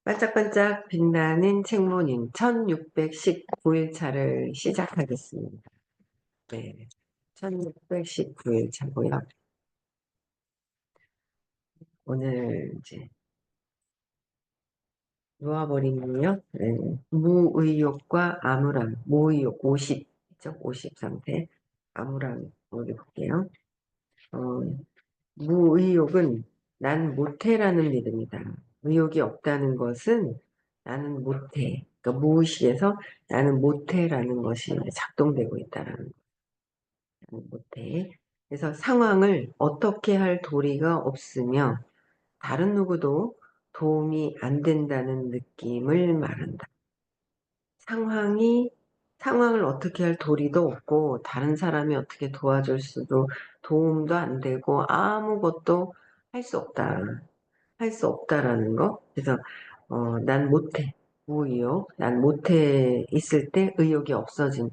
반짝반짝 빛나는 책모닝 1619일차를 시작하겠습니다. 네, 1619일차고요. 오늘 이제 놓아버리면요. 네, 무의욕과 암울함, 무의욕 50죠? 50 상태. 암울함 볼게요. 어, 무의욕은 난 못해라는 믿음이다. 의욕이 없다는 것은 나는 못해. 그러니까 무의식에서 나는 못해라는 것이 작동되고 있다라는 거는 못해. 그래서 상황을 어떻게 할 도리가 없으며 다른 누구도 도움이 안 된다는 느낌을 말한다. 상황을 어떻게 할 도리도 없고 다른 사람이 어떻게 도와줄 수도 도움도 안 되고 아무것도 할 수 없다. 할 수 없다라는 거. 그래서 난 못해. 무의욕. 난 못해 있을 때 의욕이 없어진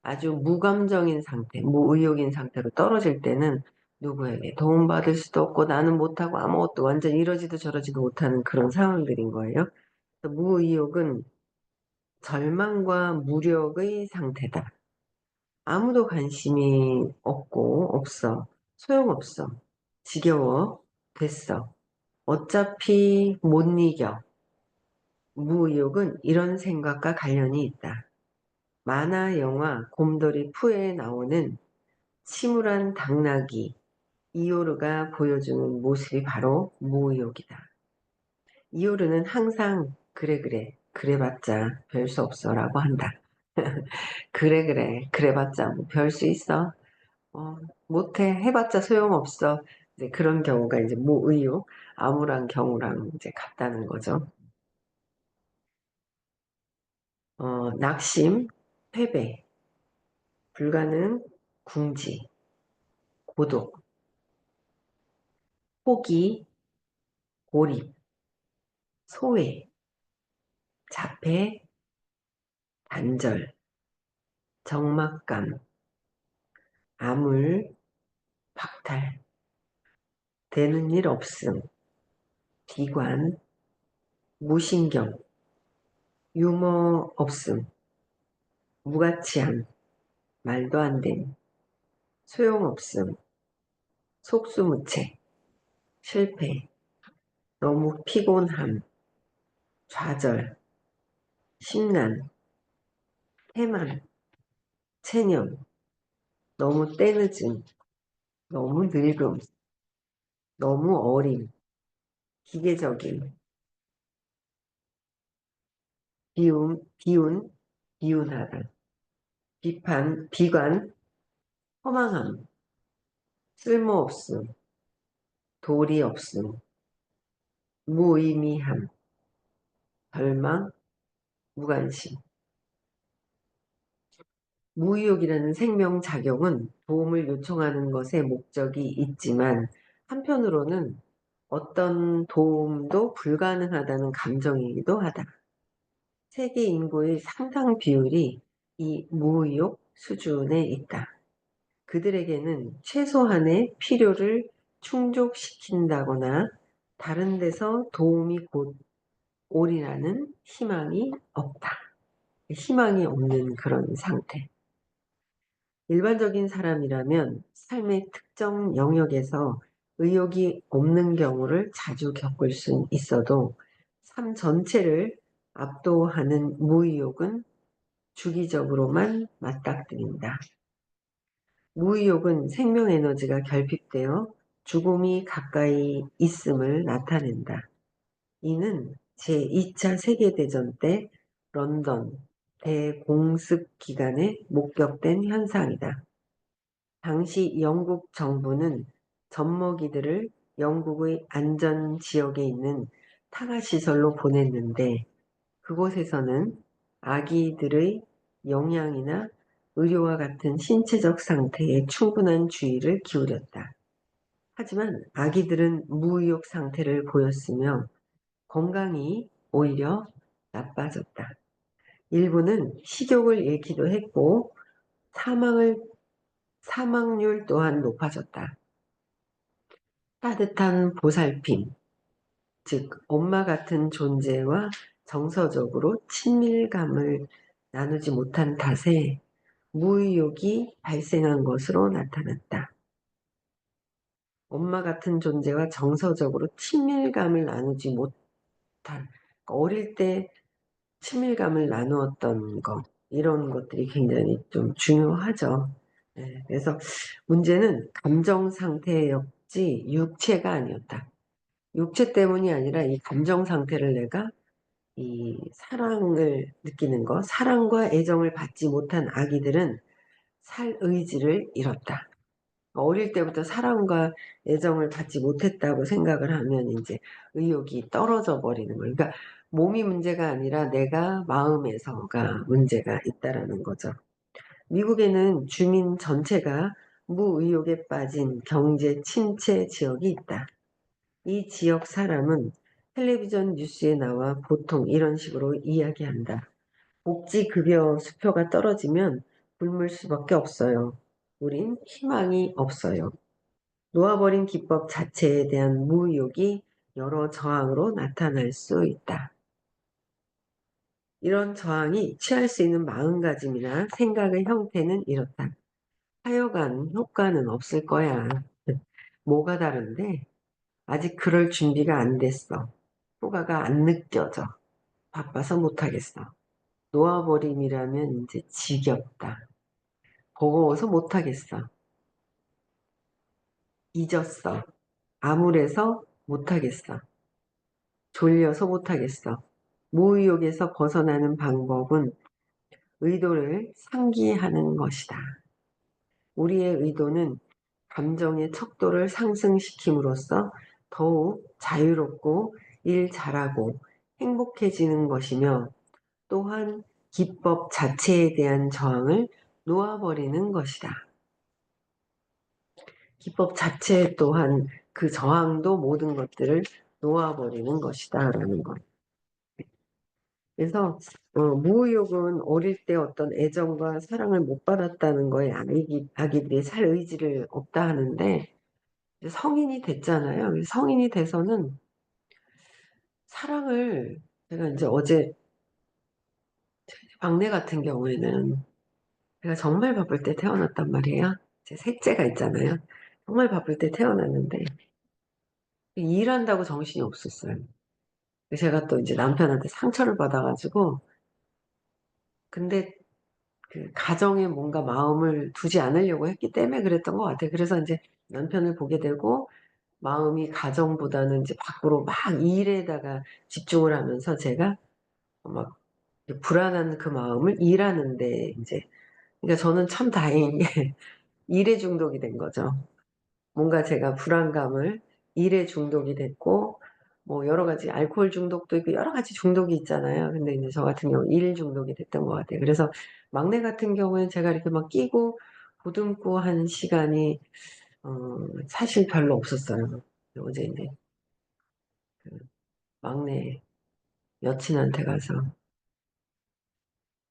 아주 무감정인 상태, 무의욕인 상태로 떨어질 때는 누구에게 도움받을 수도 없고 나는 못하고 아무것도 완전 이러지도 저러지도 못하는 그런 상황들인 거예요. 그래서 무의욕은 절망과 무력의 상태다. 아무도 관심이 없고 없어. 소용없어. 지겨워. 됐어. 어차피 못 이겨. 무의욕은 이런 생각과 관련이 있다. 만화 영화 곰돌이 푸에 나오는 침울한 당나귀 이오르가 보여주는 모습이 바로 무의욕이다. 이오르는 항상 그래봤자 별 수 없어 라고 한다. 그래봤자 뭐 별 수 있어. 어, 못해 해봤자 소용없어. 이제 그런 경우가 이제 무의욕, 암울한 경우랑 이제 같다는 거죠. 낙심, 패배, 불가능, 궁지, 고독, 포기, 고립, 소외, 자폐, 단절, 적막감, 암울, 박탈, 되는 일 없음, 비관, 무신경, 유머 없음, 무가치함, 말도 안 됨, 소용없음, 속수무책, 실패, 너무 피곤함, 좌절, 심란, 태만, 체념, 너무 때늦음, 너무 늙음, 너무 어림, 기계적임, 비운하다, 비관, 허망함, 쓸모없음, 도리 없음, 무의미함, 절망, 무관심. 무의욕이라는 생명작용은 도움을 요청하는 것에 목적이 있지만 한편으로는 어떤 도움도 불가능하다는 감정이기도 하다. 세계 인구의 상당 비율이 이 무의욕 수준에 있다. 그들에게는 최소한의 필요를 충족시킨다거나 다른 데서 도움이 곧 오리라는 희망이 없다. 희망이 없는 그런 상태. 일반적인 사람이라면 삶의 특정 영역에서 의욕이 없는 경우를 자주 겪을 수 있어도 삶 전체를 압도하는 무의욕은 주기적으로만 맞닥뜨린다. 무의욕은 생명에너지가 결핍되어 죽음이 가까이 있음을 나타낸다. 이는 제2차 세계대전 때 런던 대공습 기간에 목격된 현상이다. 당시 영국 정부는 젖먹이들을 영국의 안전지역에 있는 타가시설로 보냈는데 그곳에서는 아기들의 영양이나 의료와 같은 신체적 상태에 충분한 주의를 기울였다. 하지만 아기들은 무의욕 상태를 보였으며 건강이 오히려 나빠졌다. 일부는 식욕을 잃기도 했고 사망률 또한 높아졌다. 따뜻한 보살핌, 즉 엄마 같은 존재와 정서적으로 친밀감을 나누지 못한 탓에 무의욕이 발생한 것으로 나타났다. 엄마 같은 존재와 정서적으로 친밀감을 나누지 못한, 그러니까 어릴 때 친밀감을 나누었던 것, 이런 것들이 굉장히 좀 중요하죠. 네, 그래서 문제는 감정 상태였지 육체가 아니었다. 육체 때문이 아니라 이 감정 상태를 내가 이 사랑을 느끼는 것, 사랑과 애정을 받지 못한 아기들은 살 의지를 잃었다. 어릴 때부터 사랑과 애정을 받지 못했다고 생각을 하면 이제 의욕이 떨어져 버리는 거예요. 그러니까 몸이 문제가 아니라 내가 마음에서가 문제가 있다라는 거죠. 미국에는 주민 전체가 무의욕에 빠진 경제 침체 지역이 있다. 이 지역 사람은 텔레비전 뉴스에 나와 보통 이런 식으로 이야기한다. 복지급여 수표가 떨어지면 굶을 수밖에 없어요. 우린 희망이 없어요. 놓아버린 기법 자체에 대한 무의욕이 여러 저항으로 나타날 수 있다. 이런 저항이 취할 수 있는 마음가짐이나 생각의 형태는 이렇다. 하여간 효과는 없을 거야. 뭐가 다른데? 아직 그럴 준비가 안 됐어. 효과가 안 느껴져. 바빠서 못하겠어. 놓아버림이라면 이제 지겹다. 버거워서 못하겠어. 잊었어. 암울해서 못하겠어. 졸려서 못하겠어. 무의욕에서 벗어나는 방법은 의도를 상기하는 것이다. 우리의 의도는 감정의 척도를 상승시킴으로써 더욱 자유롭고 일 잘하고 행복해지는 것이며 또한 기법 자체에 대한 저항을 놓아버리는 것이다. 기법 자체 또한 그 저항도 모든 것들을 놓아버리는 것이다 라는 것. 그래서 무의욕은 어릴 때 어떤 애정과 사랑을 못 받았다는 거에 아기들이 살 의지를 없다 하는데 이제 성인이 됐잖아요. 성인이 돼서는 사랑을 제가 이제 어제 막내 같은 경우에는 제가 정말 바쁠 때 태어났단 말이에요. 제 셋째가 있잖아요. 정말 바쁠 때 태어났는데 일한다고 정신이 없었어요. 제가 또 이제 남편한테 상처를 받아가지고 근데 그 가정에 뭔가 마음을 두지 않으려고 했기 때문에 그랬던 것 같아요. 그래서 이제 남편을 보게 되고 마음이 가정보다는 이제 밖으로 막 일에다가 집중을 하면서 제가 막 불안한 그 마음을 일하는데 이제 그러니까 저는 참 다행인 게 일에 중독이 된 거죠. 뭔가 제가 불안감을 일에 중독이 됐고 뭐 여러 가지 알코올 중독도 있고 여러 가지 중독이 있잖아요. 근데 이제 저 같은 경우 일 중독이 됐던 것 같아요. 그래서 막내 같은 경우에는 제가 이렇게 막 끼고 보듬고 한 시간이 사실 별로 없었어요. 어제 이제 그 막내 여친한테 가서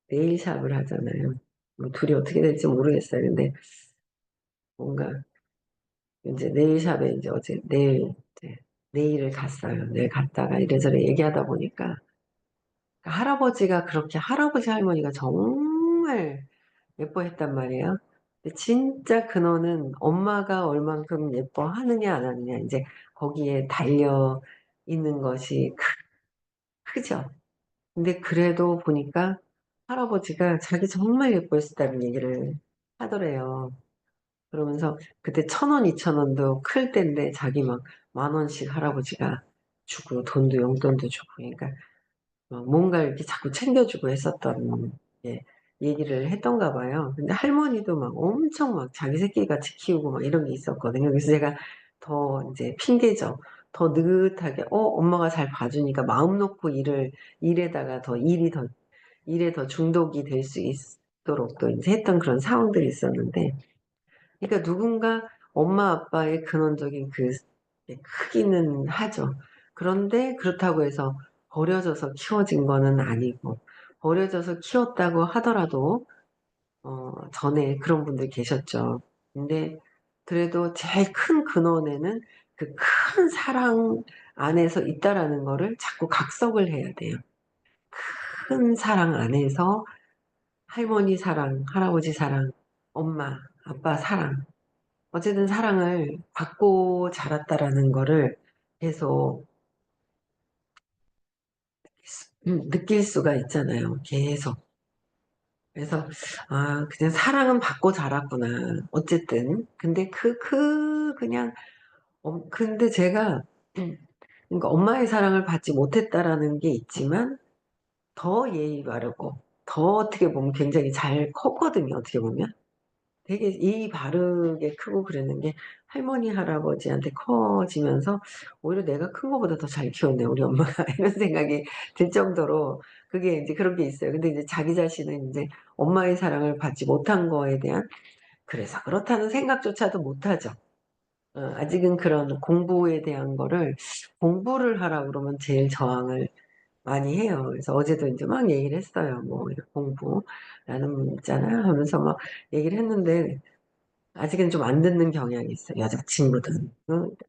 네일샵을 하잖아요. 뭐 둘이 어떻게 될지 모르겠어요. 근데 뭔가 이제 네일샵에 이제 어제 이제 네일을 갔어요. 내일 갔다가 이래저래 얘기하다 보니까 할아버지가 그렇게 할아버지 할머니가 정말 예뻐했단 말이에요. 근데 진짜 근원은 엄마가 얼만큼 예뻐하느냐 안 하느냐 이제 거기에 달려 있는 것이 크죠. 근데 그래도 보니까 할아버지가 자기 정말 예뻐했다는 얘기를 하더래요. 그러면서 그때 1,000원, 2,000원도 클 때인데 자기 막 10,000원씩 할아버지가 주고 돈도 용돈도 주고 그러니까 뭔가 이렇게 자꾸 챙겨주고 했었던 예, 얘기를 했던가 봐요. 근데 할머니도 막 엄청 막 자기 새끼 같이 키우고 막 이런 게 있었거든요. 그래서 제가 더 이제 핑계죠. 더 느긋하게 엄마가 잘 봐주니까 마음 놓고 일에다가 더 일에 더 중독이 될 수 있도록 또 이제 했던 그런 상황들이 있었는데 그러니까 누군가 엄마 아빠의 근원적인 그 크기는 하죠. 그런데 그렇다고 해서 버려져서 키워진 거는 아니고 버려져서 키웠다고 하더라도 전에 그런 분들 계셨죠. 근데 그래도 제일 큰 근원에는 그 큰 사랑 안에서 있다라는 거를 자꾸 각성을 해야 돼요. 큰 사랑 안에서 할머니 사랑, 할아버지 사랑, 엄마, 아빠 사랑. 어쨌든 사랑을 받고 자랐다라는 거를 계속 느낄 수가 있잖아요. 계속. 그래서, 아, 그냥 사랑은 받고 자랐구나. 어쨌든. 근데 그냥, 근데 제가, 그러니까 엄마의 사랑을 받지 못했다라는 게 있지만, 더 예의 바르고, 더 어떻게 보면 굉장히 잘 컸거든요. 어떻게 보면. 되게 예의 바르게 크고 그랬는 게 할머니, 할아버지한테 커지면서 오히려 내가 큰 거보다 더 잘 키웠네, 우리 엄마가. 이런 생각이 들 정도로 그게 이제 그런 게 있어요. 근데 이제 자기 자신은 이제 엄마의 사랑을 받지 못한 거에 대한 그래서 그렇다는 생각조차도 못 하죠. 아직은 그런 공부에 대한 거를 공부를 하라 그러면 제일 저항을 많이 해요. 그래서 어제도 이제 막 얘기를 했어요. 뭐, 이렇게 공부라는 문자나 하면서 막 얘기를 했는데, 아직은 좀 안 듣는 경향이 있어요. 여자친구들은.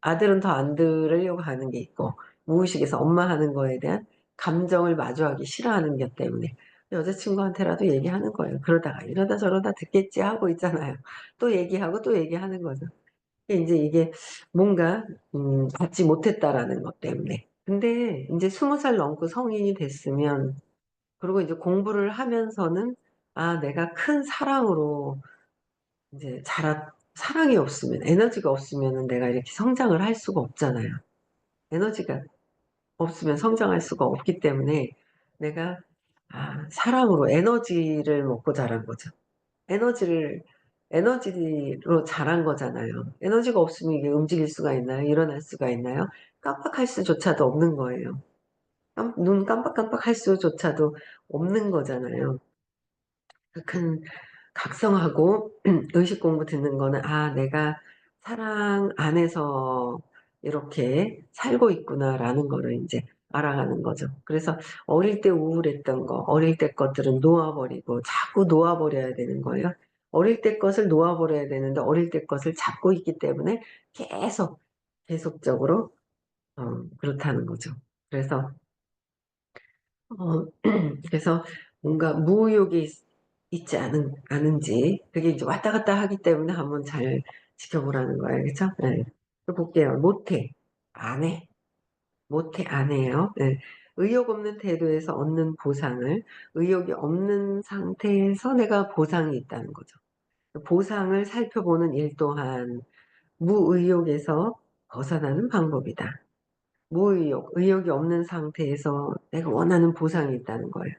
아들은 더 안 들으려고 하는 게 있고, 무의식에서 엄마 하는 거에 대한 감정을 마주하기 싫어하는 것 때문에 여자친구한테라도 얘기하는 거예요. 그러다가 이러다 저러다 듣겠지 하고 있잖아요. 또 얘기하고 또 얘기하는 거죠. 이제 이게 뭔가 받지 못했다라는 것 때문에. 근데 이제 20살 넘고 성인이 됐으면 그리고 이제 공부를 하면서는 아, 내가 큰 사랑으로 이제 사랑이 없으면, 에너지가 없으면 내가 이렇게 성장을 할 수가 없잖아요. 에너지가 없으면 성장할 수가 없기 때문에 내가, 아, 사랑으로 에너지를 먹고 자란 거죠. 에너지를, 에너지로 자란 거잖아요. 에너지가 없으면 이게 움직일 수가 있나요? 일어날 수가 있나요? 깜빡할 수조차도 없는 거예요. 눈 깜빡깜빡 할 수조차도 없는 거잖아요. 큰 각성하고 의식 공부 듣는 거는 아, 내가 사랑 안에서 이렇게 살고 있구나라는 거를 이제 알아가는 거죠. 그래서 어릴 때 우울했던 거, 어릴 때 것들은 놓아버리고 자꾸 놓아버려야 되는 거예요. 어릴 때 것을 놓아버려야 되는데 어릴 때 것을 잡고 있기 때문에 계속적으로 그렇다는 거죠. 그래서 어, 그래서 뭔가 무의욕이 있지 않은지, 그게 이제 왔다 갔다 하기 때문에 한번 잘 지켜보라는 거예요. 그쵸? 네. 또 볼게요. 못해. 안 해. 못해. 안 해요. 네. 의욕 없는 태도에서 얻는 보상을 의욕이 없는 상태에서 내가 보상이 있다는 거죠. 보상을 살펴보는 일 또한 무의욕에서 벗어나는 방법이다. 무의욕, 의욕이 없는 상태에서 내가 원하는 보상이 있다는 거예요.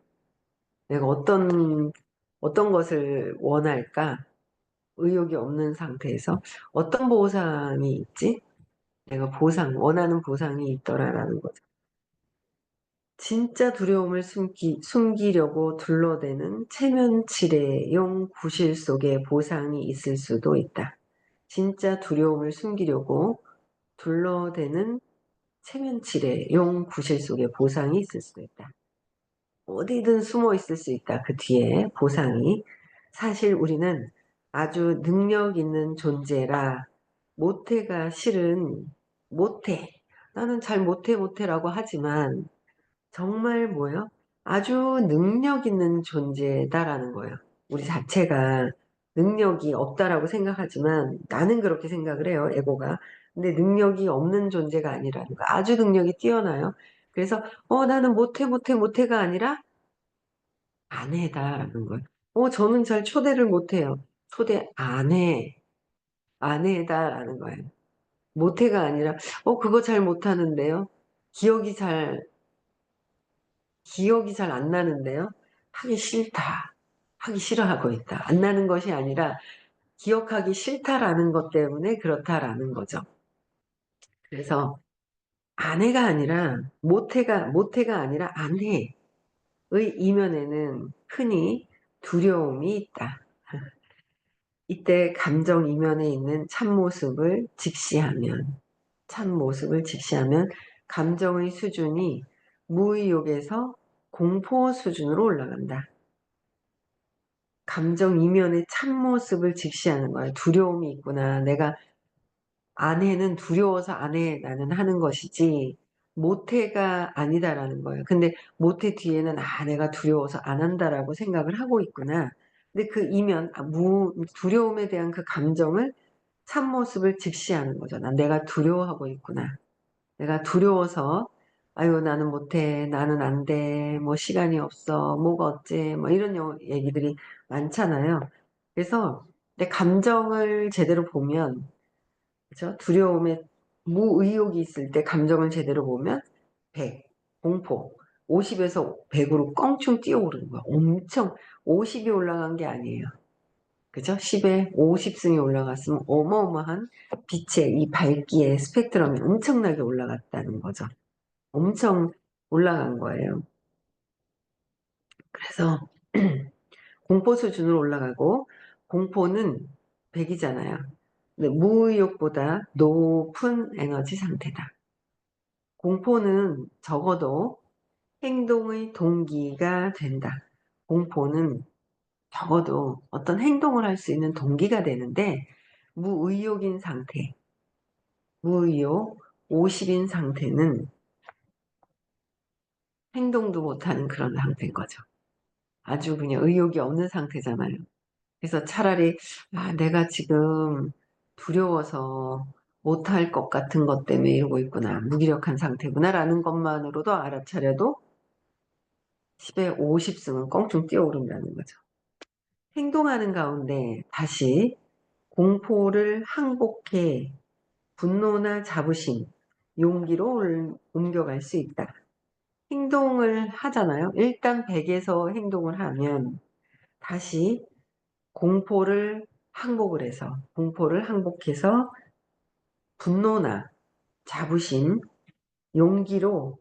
내가 어떤 것을 원할까? 의욕이 없는 상태에서 어떤 보상이 있지? 내가 원하는 보상이 있더라라는 거죠. 진짜 두려움을 숨기려고 둘러대는 체면치레용 구실 속에 보상이 있을 수도 있다. 진짜 두려움을 숨기려고 둘러대는 체면치레용 구실 속에 보상이 있을 수도 있다. 어디든 숨어 있을 수 있다. 그 뒤에 보상이. 사실 우리는 아주 능력 있는 존재라 못해가 실은 못해. 나는 잘 못해라고 하지만 정말 뭐예요? 아주 능력 있는 존재다라는 거예요. 우리 자체가 능력이 없다라고 생각하지만 나는 그렇게 생각을 해요. 에고가. 근데 능력이 없는 존재가 아니라는 거. 아주 능력이 뛰어나요. 그래서 나는 못해가 아니라 아내다라는 거예요. 저는 잘 초대를 못해요. 초대 아내다라는 거예요. 못해가 아니라, 그거 잘 못하는데요. 기억이 잘, 기억이 잘 안 나는데요. 하기 싫다. 하기 싫어하고 있다. 안 나는 것이 아니라 기억하기 싫다라는 것 때문에 그렇다라는 거죠. 그래서 아내가 아니라, 모태가 아니라 아내의 이면에는 흔히 두려움이 있다. 이때 감정 이면에 있는 참모습을 직시하면 감정의 수준이 무의욕에서 공포 수준으로 올라간다. 감정 이면의 참모습을 직시하는 거야. 두려움이 있구나. 내가 아내는 두려워서 아내 나는 하는 것이지. 모태가 아니다라는 거예요. 근데 모태 뒤에는 내가 두려워서 안 한다라고 생각을 하고 있구나. 근데 그 이면 두려움에 대한 그 감정을 참모습을 직시하는 거죠. 내가 두려워하고 있구나. 내가 두려워서 아유 나는 못해, 나는 안 돼, 뭐 시간이 없어, 뭐가 어째, 뭐 이런 얘기들이 많잖아요. 그래서 내 감정을 제대로 보면, 그죠? 두려움에 무의욕이 있을 때 감정을 제대로 보면 100, 공포, 50에서 100으로 껑충 뛰어오르는 거야. 엄청 50이 올라간 게 아니에요. 그죠? 10에 50승이 올라갔으면 어마어마한 빛의 이 밝기의 스펙트럼이 엄청나게 올라갔다는 거죠. 엄청 올라간 거예요. 그래서 공포 수준으로 올라가고, 공포는 100이잖아요. 근데 무의욕보다 높은 에너지 상태다. 공포는 적어도 행동의 동기가 된다. 공포는 적어도 어떤 행동을 할 수 있는 동기가 되는데, 무의욕인 상태, 무의욕 50인 상태는 행동도 못하는 그런 상태인 거죠. 아주 그냥 의욕이 없는 상태잖아요. 그래서 차라리 내가 지금 두려워서 못할 것 같은 것 때문에 이러고 있구나. 무기력한 상태구나 라는 것만으로도 알아차려도 10에 50승은 껑충 뛰어오른다는 거죠. 행동하는 가운데 다시 공포를 항복해 분노나 자부심, 용기로 옮겨갈 수 있다. 행동을 하잖아요. 일단 100에서 행동을 하면 다시 공포를 항복해서 분노나 자부심, 용기로,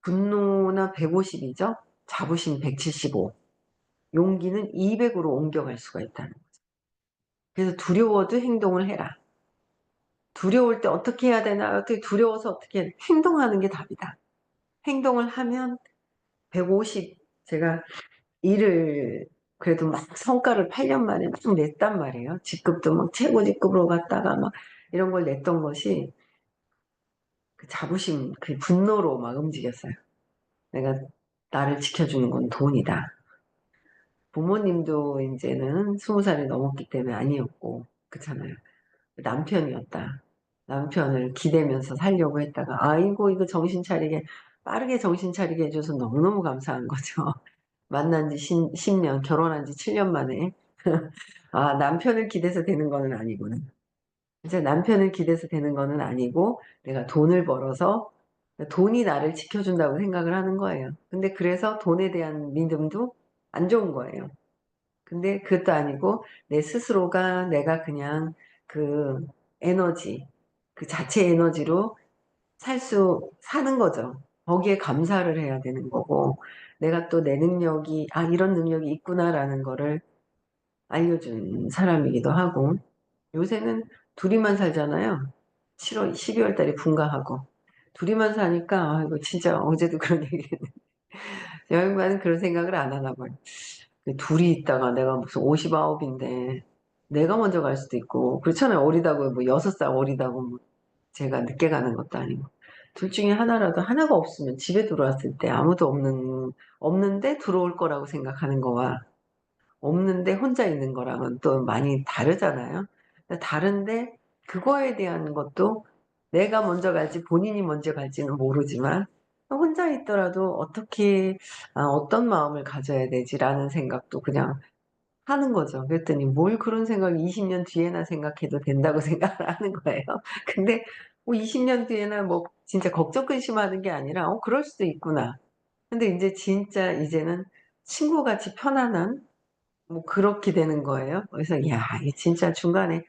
분노나 150이죠? 자부심 175, 용기는 200으로 옮겨갈 수가 있다는 거죠. 그래서 두려워도 행동을 해라. 두려울 때 어떻게 해야 되나? 어떻게 두려워서 어떻게 행동하는 게 답이다. 행동을 하면 150, 제가 일을 그래도 막 성과를 8년 만에 막 냈단 말이에요. 직급도 막 최고 직급으로 갔다가 막 이런 걸 냈던 것이 그 자부심, 그 분노로 막 움직였어요. 내가 나를 지켜주는 건 돈이다. 부모님도 이제는 20살이 넘었기 때문에 아니었고, 그렇잖아요. 남편이었다. 남편을 기대면서 살려고 했다가, 아이고, 이거 빠르게 정신 차리게 해줘서 너무너무 감사한 거죠. 만난 지 10년, 결혼한 지 7년 만에. 남편을 기대서 되는 거는 아니구나. 이제 남편을 기대서 되는 거는 아니고, 내가 돈을 벌어서 돈이 나를 지켜준다고 생각을 하는 거예요. 근데 그래서 돈에 대한 믿음도 안 좋은 거예요. 근데 그것도 아니고 내 스스로가 내가 그냥 그 에너지, 그 자체 에너지로 사는 거죠. 거기에 감사를 해야 되는 거고, 내가 또 내 능력이, 이런 능력이 있구나라는 거를 알려준 사람이기도 하고, 요새는 둘이만 살잖아요. 12월 달에 분가하고. 둘이만 사니까, 이거 진짜 어제도 그런 얘기했는데, 여행만은 그런 생각을 안 하나 봐요. 둘이 있다가 내가 무슨 59인데, 내가 먼저 갈 수도 있고, 그렇잖아요. 어리다고, 뭐 6살 어리다고, 뭐 제가 늦게 가는 것도 아니고. 둘 중에 하나라도 하나가 없으면 집에 들어왔을 때 아무도 없는데 들어올 거라고 생각하는 거와, 없는데 혼자 있는 거랑은 또 많이 다르잖아요. 다른데 그거에 대한 것도 내가 먼저 갈지 본인이 먼저 갈지는 모르지만 혼자 있더라도 어떤 마음을 가져야 되지라는 생각도 그냥 하는 거죠. 그랬더니 뭘 그런 생각을 20년 뒤에나 생각해도 된다고 생각을 하는 거예요. 근데 뭐 20년 뒤에나 뭐 진짜 걱정 근심하는 게 아니라 그럴 수도 있구나. 근데 이제 진짜 이제는 친구같이 편안한 뭐 그렇게 되는 거예요. 그래서 야, 이 진짜 중간에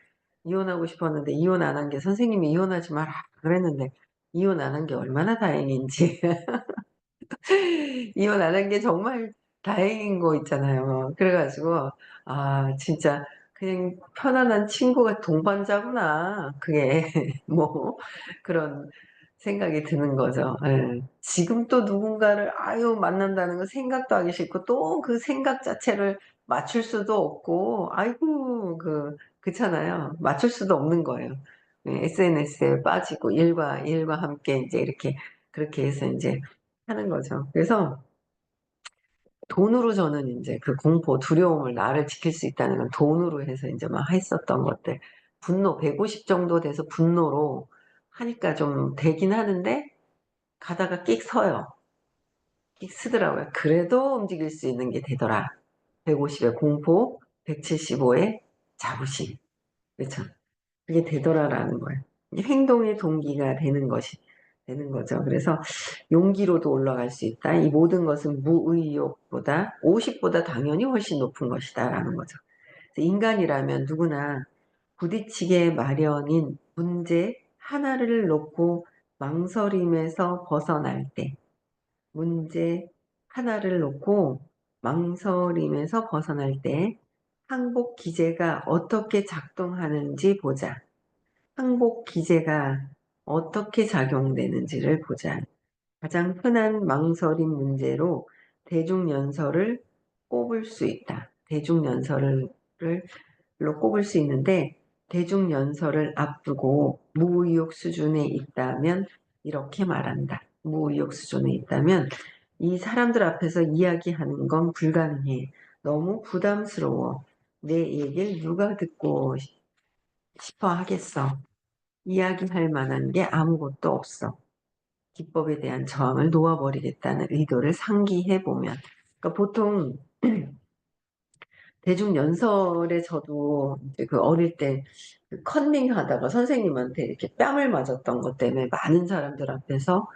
이혼하고 싶었는데 이혼 안 한 게 선생님이 이혼하지 마라 그랬는데 이혼 안 한 게 얼마나 다행인지 이혼 안 한 게 정말 다행인 거 있잖아요. 그래가지고 진짜 그냥 편안한 친구가 동반자구나. 그게 뭐 그런 생각이 드는 거죠. 예. 지금 또 누군가를 만난다는 거 생각도 하기 싫고 또 그 생각 자체를 맞출 수도 없고 아이고 그렇잖아요. 맞출 수도 없는 거예요. SNS에 빠지고 일과 함께 이제 이렇게 그렇게 해서 이제 하는 거죠. 그래서 돈으로 저는 이제 그 공포, 두려움을 나를 지킬 수 있다는 건 돈으로 해서 이제 막 했었던 것들. 분노, 150 정도 돼서 분노로 하니까 좀 되긴 하는데 가다가 끽 서요. 끽 쓰더라고요. 그래도 움직일 수 있는 게 되더라. 150의 공포, 175의 자부심. 그렇죠? 그게 되더라라는 거예요. 이게 행동의 동기가 되는 것이 되는 거죠. 그래서 용기로도 올라갈 수 있다. 이 모든 것은 무의욕보다 50보다 당연히 훨씬 높은 것이다라는 거죠. 그래서 인간이라면 누구나 부딪히게 마련인 문제 하나를 놓고 망설임에서 벗어날 때, 문제 하나를 놓고 망설임에서 벗어날 때 항복 기제가 어떻게 작동하는지 보자. 항복 기제가 어떻게 작용되는지를 보자. 가장 흔한 망설임 문제로 대중연설을 꼽을 수 있다. 대중연설을 로 꼽을 수 있는데 대중연설을 앞두고 무의욕 수준에 있다면 이렇게 말한다. 무의욕 수준에 있다면 이 사람들 앞에서 이야기하는 건 불가능해. 너무 부담스러워. 내 얘기를 누가 듣고 싶어 하겠어. 이야기할 만한 게 아무것도 없어. 기법에 대한 저항을 놓아버리겠다는 의도를 상기해 보면. 그러니까 보통 대중 연설에 저도 이제 그 어릴 때그 컨닝 하다가 선생님한테 이렇게 뺨을 맞았던 것 때문에 많은 사람들 앞에서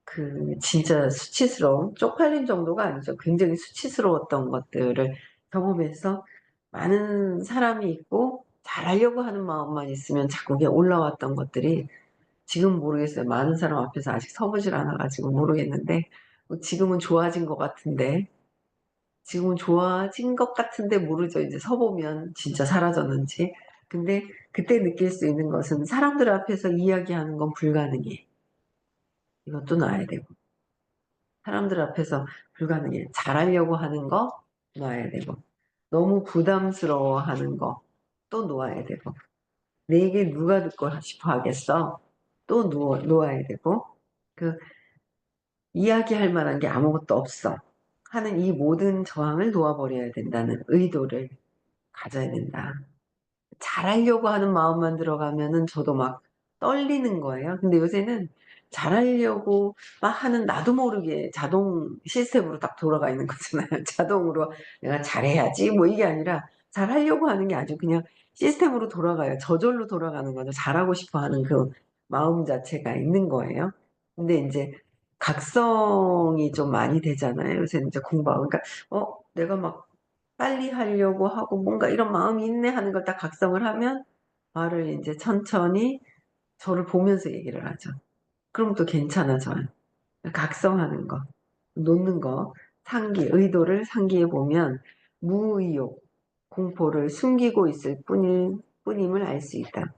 그 진짜 수치스러운, 쪽팔린 정도가 아니죠. 굉장히 수치스러웠던 것들을 경험해서 많은 사람이 있고 잘하려고 하는 마음만 있으면 자꾸 그게 올라왔던 것들이 지금 모르겠어요. 많은 사람 앞에서 아직 서보질 않아가지고 모르겠는데 뭐 지금은 좋아진 것 같은데 지금은 좋아진 것 같은데 모르죠. 이제 서보면 진짜 사라졌는지. 근데 그때 느낄 수 있는 것은 사람들 앞에서 이야기하는 건 불가능해. 이것도 놔야 되고. 사람들 앞에서 불가능해. 잘하려고 하는 거 놔야 되고. 너무 부담스러워 하는 거 또 놓아야 되고. 내 얘기 누가 듣고 싶어 하겠어? 또 놓아야 되고. 그 이야기할 만한 게 아무것도 없어. 하는 이 모든 저항을 놓아버려야 된다는 의도를 가져야 된다. 잘하려고 하는 마음만 들어가면은 저도 막 떨리는 거예요. 근데 요새는 잘하려고 막 하는 나도 모르게 자동 시스템으로 딱 돌아가 있는 거잖아요. 자동으로 내가 잘해야지 뭐 이게 아니라 잘하려고 하는 게 아주 그냥 시스템으로 돌아가요. 저절로 돌아가는 거죠. 잘하고 싶어 하는 그 마음 자체가 있는 거예요. 근데 이제 각성이 좀 많이 되잖아요. 요새는 이제 공부하고. 그러니까, 내가 막 빨리 하려고 하고 뭔가 이런 마음이 있네 하는 걸 딱 각성을 하면 말을 이제 천천히 저를 보면서 얘기를 하죠. 그럼 또 괜찮아져요. 각성하는 거, 놓는 거, 의도를 상기해 보면 무의욕, 공포를 숨기고 있을 뿐임을 알 수 있다.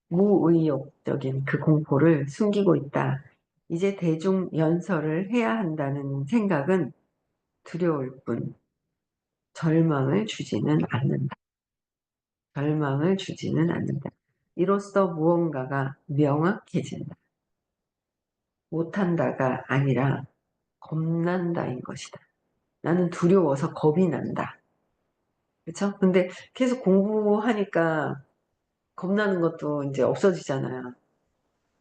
무의욕적인 그 공포를 숨기고 있다. 이제 대중 연설을 해야 한다는 생각은 두려울 뿐 절망을 주지는 않는다. 절망을 주지는 않는다. 이로써 무언가가 명확해진다. 못한다가 아니라 겁난다인 것이다. 나는 두려워서 겁이 난다. 그렇죠? 근데 계속 공부하니까 겁나는 것도 이제 없어지잖아요.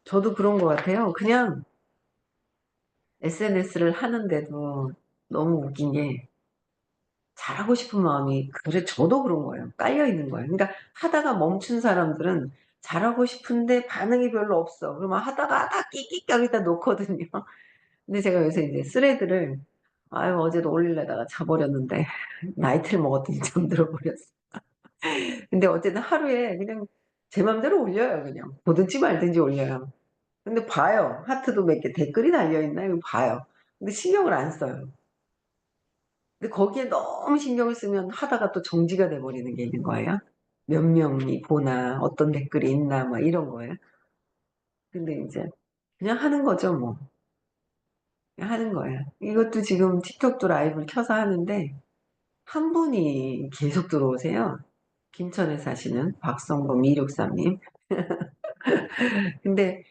저도 그런 것 같아요. 그냥 SNS를 하는데도 너무 웃긴 게 잘하고 싶은 마음이 그래 저도 그런 거예요. 깔려 있는 거예요. 그러니까 하다가 멈춘 사람들은 잘하고 싶은데 반응이 별로 없어. 그러면 하다가 끼끼 여기다 놓거든요. 근데 제가 요새 이제 스레드를 아유 어제도 올리려다가 자버렸는데 나이트를 먹었더니 잠들어 버렸어. 근데 어쨌든 하루에 그냥 제 맘대로 올려요. 그냥 보든지 말든지 올려요. 근데 봐요. 하트도 몇 개 댓글이 달려있나 이거 봐요. 근데 신경을 안 써요. 근데 거기에 너무 신경을 쓰면 하다가 또 정지가 돼버리는 게 있는 거예요. 몇 명이 보나, 어떤 댓글이 있나, 막 이런 거예요. 근데 이제 그냥 하는 거죠, 뭐. 그냥 하는 거예요. 이것도 지금 틱톡도 라이브를 켜서 하는데, 한 분이 계속 들어오세요. 김천에 사시는 박성범 263님. 근데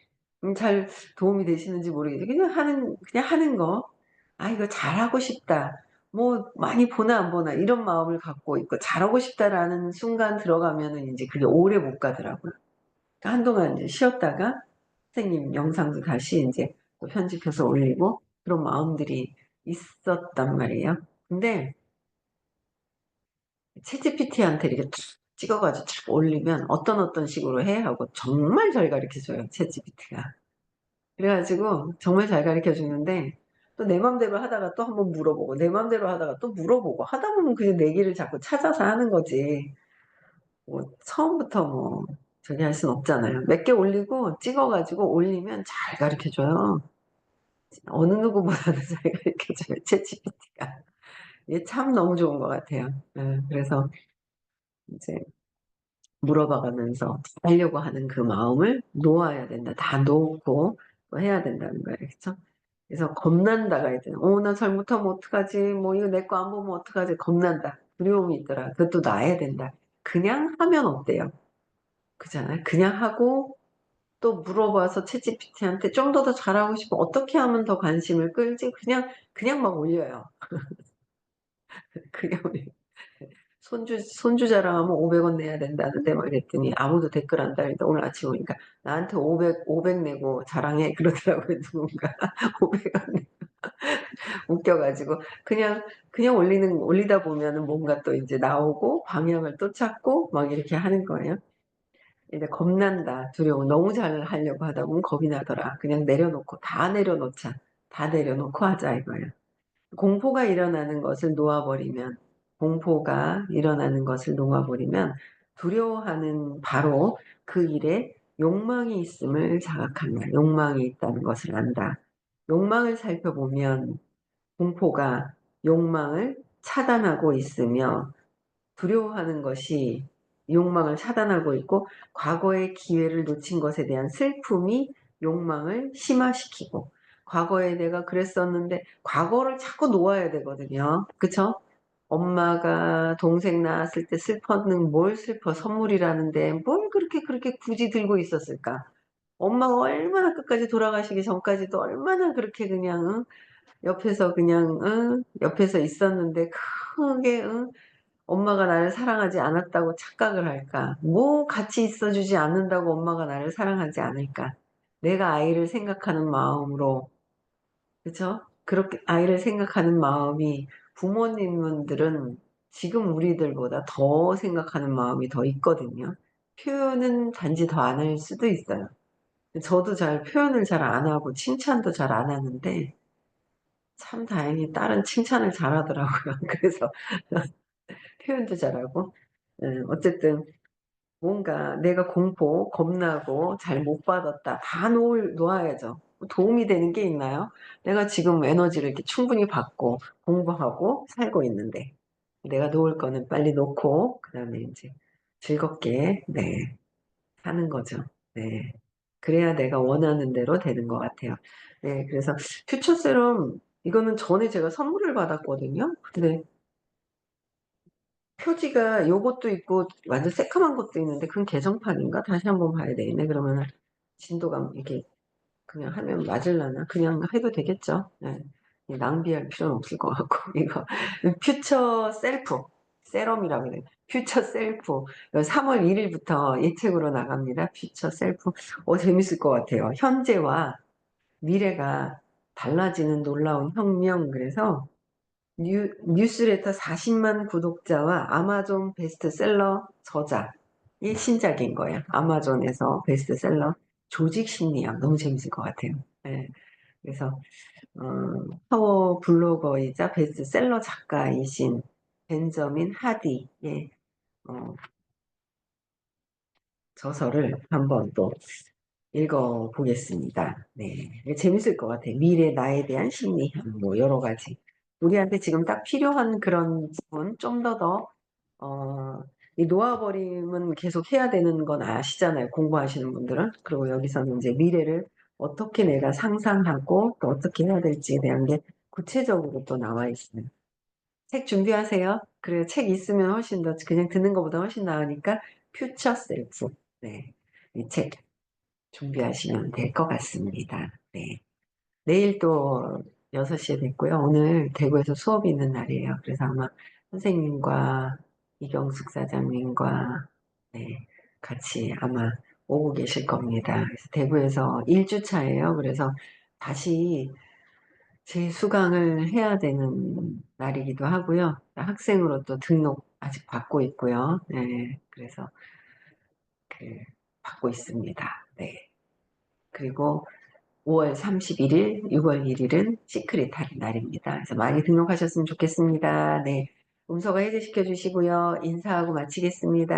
잘 도움이 되시는지 모르겠어요. 그냥 하는 거. '아 이거 잘하고 싶다.' 뭐 많이 보나 안 보나 이런 마음을 갖고 있고 '잘하고 싶다.'라는 순간 들어가면은 인제 그게 오래 못 가더라고요. 그러니까 한동안 이제 쉬었다가 선생님 영상도 다시 인제 또 편집해서 올리고 그런 마음들이 있었단 말이에요. 근데 챗GPT한테 이렇게 툭 찍어 가지고 툭 올리면 어떤 식으로 해 하고 정말 잘 가르쳐 줘요 챗GPT가. 그래 가지고 정말 잘 가르쳐 주는데 또 내 맘대로 하다가 또 한번 물어보고 내 맘대로 하다가 또 물어보고 하다 보면 그냥 내 길을 자꾸 찾아서 하는 거지. 뭐 처음부터 뭐 저기 할 수는 없잖아요. 몇 개 올리고 찍어 가지고 올리면 잘 가르쳐 줘요. 어느 누구보다도 잘 가르쳐 줘요 챗GPT가. 이게 참 너무 좋은 것 같아요. 예. 그래서 이제 물어봐 가면서 하려고 하는 그 마음을 놓아야 된다. 다 놓고 또 해야 된다는 거예요. 그쵸? 그래서 겁난다가 이제 '어 나 잘못하면 어떡하지? 뭐 이거 내 거 안 보면 어떡하지?' 겁난다. 두려움이 있더라. 그것도 놔야 된다. 그냥 하면 어때요? 그잖아요. 그냥 하고 또 물어봐서 챗GPT한테 좀 더 잘하고 싶으면 어떻게 하면 더 관심을 끌지? 그냥 막 올려요. 그냥 올려요. 손주 자랑하면 500원 내야 된다는데 막 이랬더니 아무도 댓글 안 달린다. 오늘 아침에 보니까 "나한테 500 내고 자랑해." 그러더라고요 누군가. 500원 웃겨 가지고 그냥 올리다 보면은 뭔가 또 인제 나오고 방향을 또 찾고 막 이렇게 하는 거예요. 이제 겁난다, 두려워. 너무 잘하려고 하다 보면 겁이 나더라. 그냥 내려놓고 다 내려놓자. 다 내려놓고 하자 이거예요. 공포가 일어나는 것을 놓아 버리면 공포가 일어나는 것을 놓아 버리면 두려워하는 바로 그 일에 욕망이 있음을 자각한다. 욕망이 있다는 것을 안다. 욕망을 살펴보면 공포가 욕망을 차단하고 있으며 두려워하는 것이 욕망을 차단하고 있고 과거의 기회를 놓친 것에 대한 슬픔이 욕망을 심화시키고 과거에 내가 그랬었는데 과거를 자꾸 놓아야 되거든요. 그쵸? 엄마가 동생 낳았을 때 슬펐는 뭘 슬퍼 선물이라는데 뭘 그렇게 굳이 들고 있었을까? 엄마가 얼마나 끝까지 돌아가시기 전까지도 얼마나 그렇게 그냥 옆에서 그냥 옆에서 있었는데 크게 엄마가 나를 사랑하지 않았다고 착각을 할까? 뭐 같이 있어 주지 않는다고 엄마가 나를 사랑하지 않을까? 내가 아이를 생각하는 마음으로 그쵸? 그렇게 아이를 생각하는 마음이 부모님들은 지금 우리들보다 더 생각하는 마음이 더 있거든요. 표현은 단지 더 안 할 수도 있어요. 저도 잘 표현을 잘 안 하고 칭찬도 잘 안 하는데 참 다행히 딸은 칭찬을 잘하더라고요. 그래서 표현도 잘하고 어쨌든 뭔가 내가 겁나고 잘 못 받았다. 다 놓아야죠. 도움이 되는 게 있나요? 내가 지금 에너지를 이렇게 충분히 받고 공부하고 살고 있는데 내가 놓을 거는 빨리 놓고 그다음에 인제 즐겁게 사는 거죠. 네. 그래야 내가 원하는 대로 되는 것 같아요. 네. 그래서 퓨처 세럼 이거는 전에 제가 선물을 받았거든요. 근데 표지가 요것도 있고 완전 새까만 것도 있는데 그건 개정판인가? 다시 한번 봐야 되겠네. 그러면은 진도가 이게 그냥 하면 맞을라나? 그냥 해도 되겠죠. 네. 이 낭비할 필요는 없을 것 같고 이거 퓨처 셀프 세럼이라고 그래요. 퓨처 셀프. 3월 1 일부터 예책으로 나갑니다. 퓨처 셀프. 재밌을 것 같아요. 현재와 미래가 달라지는 놀라운 혁명. 그래서 뉴스레터 40만 구독자와 아마존 베스트셀러 저자의 신작인 거예요. 아마존에서 베스트셀러 조직 심리학 너무 재밌을 것 같아요. 예. 그래서 파워 블로거이자 베스트셀러 작가이신 벤저민 하디의 어 저서를 한번 또 읽어 보겠습니다. 네. 이게 재밌을 것 같아요. 미래 나에 대한 심리학 뭐 여러 가지. 우리한테 지금 딱 필요한 그런 부분 좀 이 놓아 버림은 계속 해야 되는 건 아시잖아요, 공부하시는 분들은. 그리고 여기서는 인제 미래를 어떻게 내가 상상하고 또 어떻게 해야 될지에 대한 게 구체적으로 또 나와 있어요. 책 준비하세요. 그리고 책 있으면 훨씬 더 그냥 듣는 것보다 훨씬 나으니까 퓨처 셀프. 네. 이 책. 준비하시면 될 것 같습니다. 네. 내일 또 6시에 뵙고요. 오늘 대구에서 수업이 있는 날이에요. 그래서 아마 선생님과 이경숙 사장님과 네, 같이 아마 오고 계실 겁니다. 그래서 대구에서 1주차예요. 그래서 다시 재수강을 해야 되는 날이기도 하고요. 학생으로 또 등록 아직 받고 있고요. 네, 그래서 그 받고 있습니다. 네. 그리고 5월 31일, 6월 1일은 시크릿 할인 날입니다. 그래서 많이 등록하셨으면 좋겠습니다. 네. 문서가 해제시켜 주시고요. 인사하고 마치겠습니다.